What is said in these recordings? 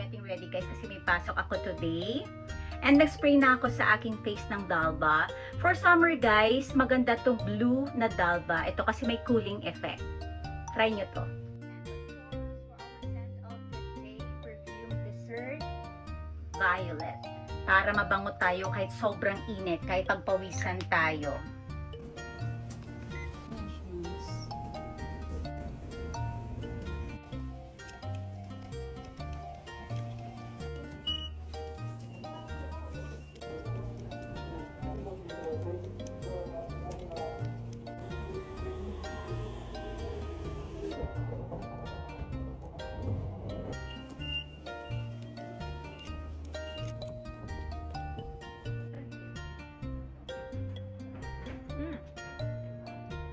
getting ready guys kasi may pasok ako today. And nag-spray na ako sa aking face ng Dalba. For summer guys, maganda tong blue na Dalba. Ito kasi may cooling effect. Try nyo to. And of course, for our scent of the day, perfume dessert, violet. Para mabango tayo kahit sobrang init, kahit pagpawisan tayo.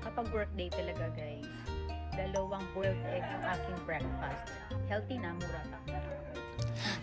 Kapag workday talaga guys, 2 boiled egg yung aking breakfast. Healthy na, mura pa.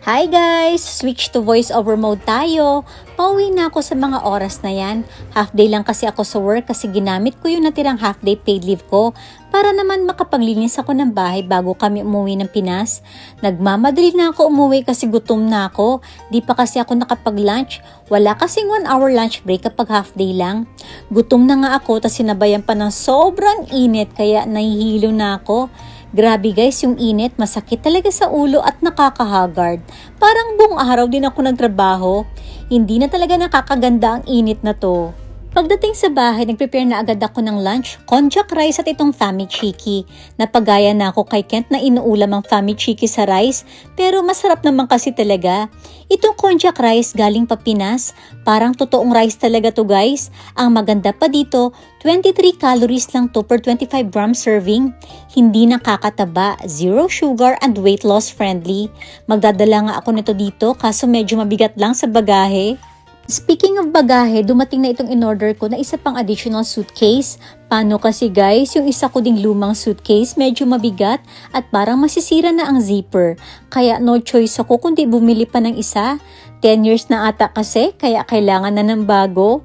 Hi guys! Switch to voice over mode tayo. Pauwi na ako sa mga oras na yan. Half day lang kasi ako sa work kasi ginamit ko yung natirang half day paid leave ko para naman makapaglinis ako ng bahay bago kami umuwi ng Pinas. Nagmamadali na ako umuwi kasi gutom na ako. Di pa kasi ako nakapag-lunch. Wala kasing 1 hour lunch break kapag half day lang. Gutom na nga ako tas sinabayan pa ng sobrang init kaya nahihilo na ako. Grabe guys, yung init, masakit talaga sa ulo at nakakahagard. Parang buong araw din ako nagtrabaho. Hindi na talaga nakakaganda ang init na to. Pagdating sa bahay, nagprepare na agad ako ng lunch, konjac rice at itong fami chiki. Napagaya na ako kay Kent na inuulam ang fami chiki sa rice, pero masarap naman kasi talaga. Itong konjac rice galing pa Pinas, parang totoong rice talaga to guys. Ang maganda pa dito, 23 calories lang to per 25 gram serving. Hindi nakakataba, zero sugar and weight loss friendly. Magdadala nga ako nito dito kaso medyo mabigat lang sa bagahe. Speaking of bagahe, dumating na itong in-order ko na isa pang additional suitcase. Paano kasi guys, yung isa ko ding lumang suitcase medyo mabigat at parang masisira na ang zipper. Kaya no choice ako kundi bumili pa ng isa. 10 years na ata kasi, kaya kailangan na ng bago.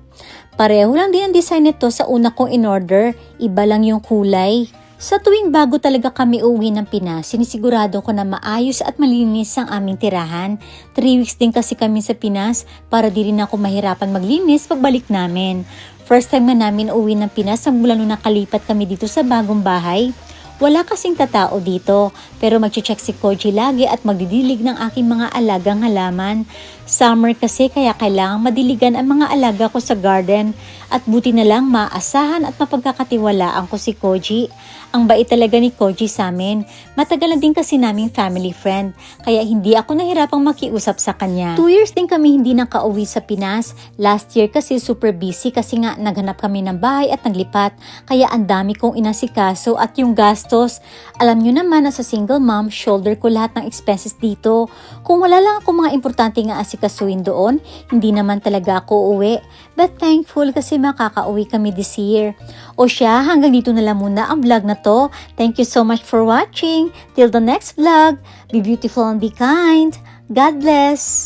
Pareho lang din ang design nito sa una kong in-order, iba lang yung kulay. Sa tuwing bago talaga kami uwi ng Pinas, sinisigurado ko na maayos at malinis ang aming tirahan. 3 weeks din kasi kami sa Pinas para di rin ako mahirapan maglinis pagbalik namin. First time na namin uwi ng Pinas mula nung nakalipat kami dito sa bagong bahay. Wala kasing tatao dito, pero mag-check si Koji lagi at magdidilig ng aking mga alagang halaman. Summer kasi kaya kailangang madiligan ang mga alaga ko sa garden at buti na lang maasahan at mapagkakatiwalaan ko si Koji. Ang bait talaga ni Koji sa amin. Matagal na din kasi naming family friend, kaya hindi ako nahirapang makiusap sa kanya. 2 years din kami hindi nakauwi sa Pinas. Last year kasi super busy kasi nga naghanap kami ng bahay at naglipat, kaya ang dami kong inasikaso at yung gastos. Alam nyo naman na sa single mom, shoulder ko lahat ng expenses dito. Kung wala lang ako mga importante nga asikasuin doon, hindi naman talaga ako uwi. But thankful kasi makakauwi kami this year. O siya, hanggang dito na lang muna ang vlog na to. Thank you so much for watching. Till the next vlog, be beautiful and be kind. God bless!